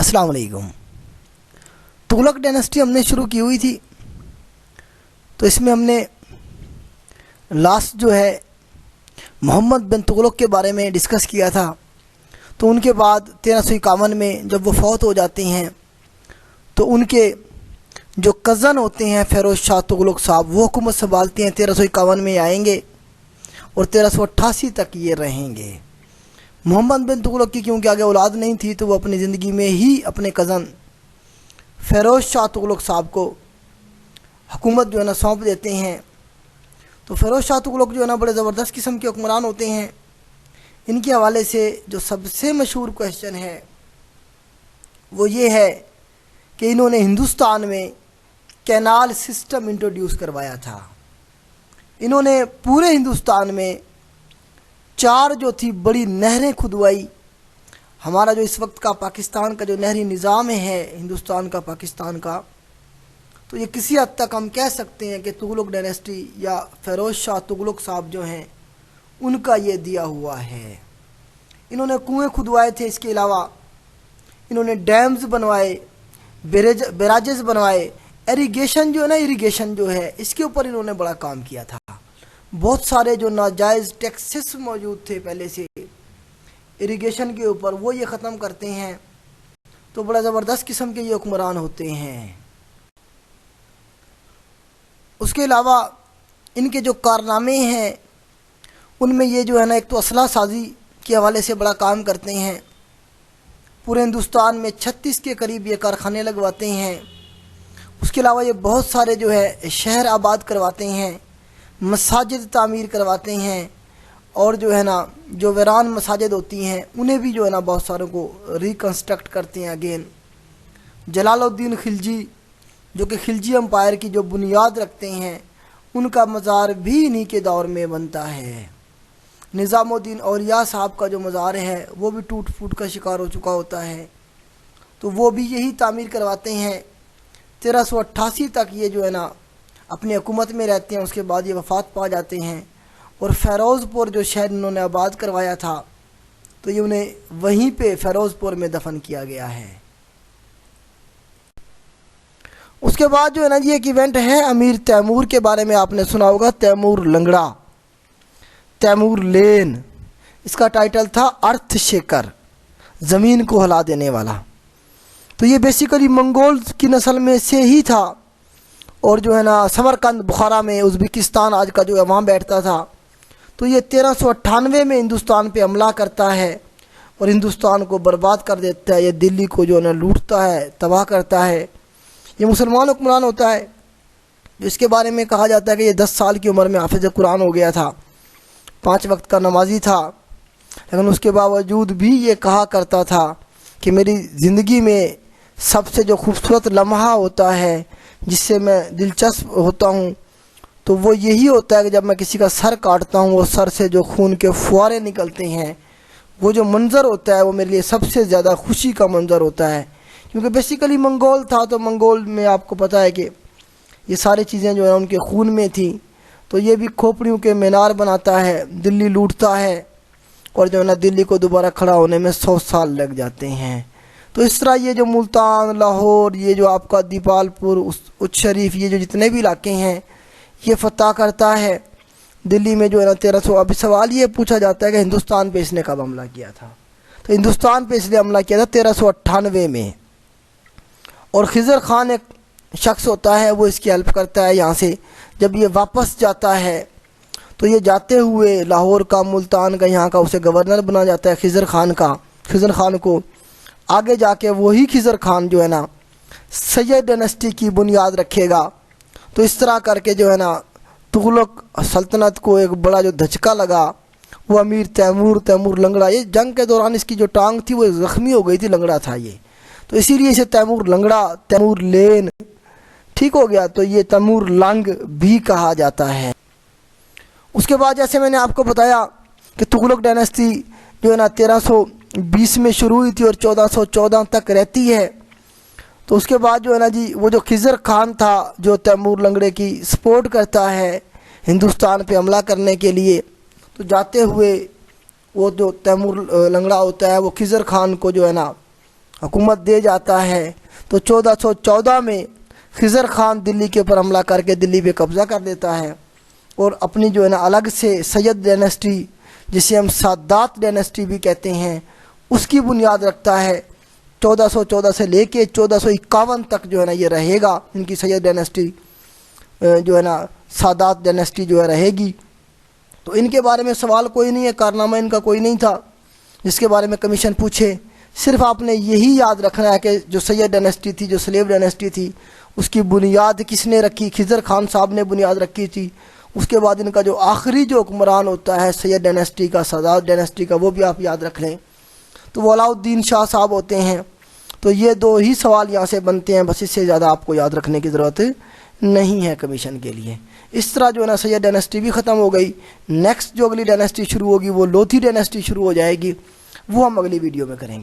अस्सलाम वालेकुम। तुगलक डायनेस्टी हमने शुरू की हुई थी, तो इसमें हमने लास्ट जो है मोहम्मद बिन तुगलक के बारे में डिस्कस किया था। तो उनके बाद 1351 में जब वो फौत हो जाते हैं तो उनके जो कज़न होते हैं फ़िरोज़ शाह तुगलक साहब वो हुकूमत संभालते हैं। 1351 में आएंगे और 1388 तक ये रहेंगे। मोहम्मद बिन तुगलक की क्योंकि आगे औलाद नहीं थी तो वो अपनी ज़िंदगी में ही अपने कज़न फ़िरोज़ शाह तुगलक साहब को हुकूमत जो है ना सौंप देते हैं। तो फ़िरोज़ शाह तुगलक जो है ना बड़े ज़बरदस्त किस्म के हुक्मरान होते हैं। इनके हवाले से जो सबसे मशहूर क्वेश्चन है वो ये है कि इन्होंने हिंदुस्तान में कैनाल सिस्टम इंट्रोड्यूस करवाया था। इन्होंने पूरे हिंदुस्तान में 4 जो थी बड़ी नहरें खुदवाई। हमारा जो इस वक्त का पाकिस्तान का जो नहरी निज़ाम है हिंदुस्तान का पाकिस्तान का, तो ये किसी हद तक हम कह सकते हैं कि तुगलक डायनेस्टी या फ़िरोज़ शाह तुगलक साहब जो हैं उनका ये दिया हुआ है। इन्होंने कुएं खुदवाए थे, इसके अलावा इन्होंने डैम्स बनवाए, बैराजेस बनवाए, इरिगेशन जो है ना इरिगेशन जो है इसके ऊपर इन्होंने बड़ा काम किया था। बहुत सारे जो नाजायज़ टैक्सेस मौजूद थे पहले से इरिगेशन के ऊपर वो ये ख़त्म करते हैं। तो बड़ा ज़बरदस्त किस्म के ये हुक्मरान होते हैं। उसके अलावा इनके जो कारनामे हैं उनमें ये जो है ना एक तो असला साजी के हवाले से बड़ा काम करते हैं। पूरे हिंदुस्तान में 36 के करीब ये कारखाने लगवाते हैं। उसके अलावा ये बहुत सारे जो है शहर आबाद करवाते हैं, मसाजिद तामीर करवाते हैं और जो है ना जो वीरान मसाजिद होती हैं उन्हें भी जो है ना बहुत सारों को रिकन्स्ट्रक्ट करते हैं अगेन। जलालुद्दीन खिलजी जो कि खिलजी एम्पायर की जो बुनियाद रखते हैं उनका मज़ार भी इन्हीं के दौर में बनता है। निज़ामुद्दीन औलिया साहब का जो मज़ार है वो भी टूट फूट का शिकार हो चुका होता है, तो वो भी यही तामीर करवाते हैं। 1388 तक ये जो है ना अपनी हुकूमत में रहते हैं। उसके बाद ये वफ़ात पा जाते हैं और फ़िरोज़पुर जो शहर इन्होंने आबाद करवाया था तो ये उन्हें वहीं पे फ़िरोज़पुर में दफन किया गया है। उसके बाद जो है ना जी एक इवेंट है अमीर तैमूर के बारे में आपने सुना होगा। तैमूर लंगड़ा, तैमूर लेन, इसका टाइटल था अर्थ शेकर, ज़मीन को हिला देने वाला। तो ये बेसिकली मंगोल की नस्ल में से ही था और जो है ना समरकंद बुखारा में उज़्बेकिस्तान आज का जो है वहाँ बैठता था। तो ये 1398 में हिंदुस्तान पे हमला करता है और हिंदुस्तान को बर्बाद कर देता है। ये दिल्ली को जो है ना लूटता है, तबाह करता है। ये मुसलमान हुक्मरान होता है। इसके बारे में कहा जाता है कि ये 10 साल की उम्र में हाफिज़ कुरान हो गया था, 5 वक्त का नमाजी था, लेकिन उसके बावजूद भी ये कहा करता था कि मेरी ज़िंदगी में सबसे जो खूबसूरत लम्हा होता है जिससे मैं दिलचस्प होता हूँ तो वो यही होता है कि जब मैं किसी का सर काटता हूँ और सर से जो खून के फुआरे निकलते हैं वो जो मंज़र होता है वो मेरे लिए सबसे ज़्यादा खुशी का मंज़र होता है। क्योंकि बेसिकली मंगोल था तो मंगोल में आपको पता है कि ये सारी चीज़ें जो है उनके खून में थी। तो ये भी खोपड़ियों के मीनार बनाता है, दिल्ली लूटता है और जो है ना दिल्ली को दोबारा खड़ा होने में 100 साल लग जाते हैं। तो इस तरह ये जो मुल्तान, लाहौर, ये जो आपका दीपालपुर, उच्च शरीफ, ये जो जितने भी इलाके हैं ये फ़तह करता है। दिल्ली में जो है ना 1300। अभी सवाल ये पूछा जाता है कि हिंदुस्तान पे इसने कब हमला किया था। तो हिंदुस्तान पे इसलिए हमला किया था 1398 में। और खिज़र ख़ान एक शख्स होता है वो इसकी हेल्प करता है यहाँ से। जब ये वापस जाता है तो ये जाते हुए लाहौर का, मुल्तान का, यहाँ का उसे गवर्नर बना जाता है खिज़र ख़ान को। आगे जाके वही खिज़र ख़ान जो है ना सैयद डायनेस्टी की बुनियाद रखेगा। तो इस तरह करके जो है ना तुगलक सल्तनत को एक बड़ा जो धचका लगा वो अमीर तैमूर लंगड़ा। ये जंग के दौरान इसकी जो टांग थी वो ज़ख्मी हो गई थी, लंगड़ा था ये, तो इसीलिए इसे तैमूर लंगड़ा, तैमूर लेन ठीक हो गया। तो ये तैमूर लंग भी कहा जाता है। उसके बाद जैसे मैंने आपको बताया कि तुगलक डायनेस्टी जो है ना 1320 में शुरू हुई थी और 1414 तक रहती है। तो उसके बाद जो है ना जी वो जो खिज़र ख़ान था जो तैमूर लंगड़े की सपोर्ट करता है हिंदुस्तान पे हमला करने के लिए, तो जाते हुए वो जो तैमूर लंगड़ा होता है वो खिज़र ख़ान को जो है ना حکومت دے جاتا ہے تو 1414 میں خضر خان دلی کے اوپر حملہ کر کے دلی پہ قبضہ کر دیتا ہے اور اپنی جو ہے نا الگ سے سید ڈائنیسٹی جسے ہم سادات ڈائنیسٹی بھی کہتے ہیں اس کی بنیاد رکھتا ہے۔ 1414 سے لے کے 1451 تک جو ہے نا یہ رہے گا، ان کی سید ڈائنیسٹی جو ہے نا سادات ڈائنیسٹی جو ہے رہے گی۔ تو ان کے بارے میں سوال کوئی نہیں ہے، کارنامہ ان کا کوئی نہیں تھا جس کے بارے میں کمیشن پوچھے۔ صرف آپ نے یہی یاد رکھنا ہے کہ جو سید ڈائنیسٹی تھی، جو سلیو ڈائنیسٹی تھی، اس کی بنیاد کس نے رکھی؟ خضر خان صاحب نے بنیاد رکھی تھی۔ اس کے بعد ان کا جو آخری جو حکمران ہوتا ہے سید ڈائنیسٹی کا، سادات ڈائنیسٹی کا، وہ بھی آپ یاد رکھ لیں، تو وہ علاؤالدین شاہ صاحب ہوتے ہیں۔ تو یہ دو ہی سوال یہاں سے بنتے ہیں، بس اس سے زیادہ آپ کو یاد رکھنے کی ضرورت نہیں ہے کمیشن کے لیے۔ اس طرح جو ہے نا سید ڈائنیسٹی بھی ختم ہو گئی۔ نیکسٹ جو اگلی ڈائنیسٹی شروع ہوگی وہ لودھی ڈائنیسٹی شروع ہو جائے گی، وہ ہم اگلی ویڈیو میں کریں گے۔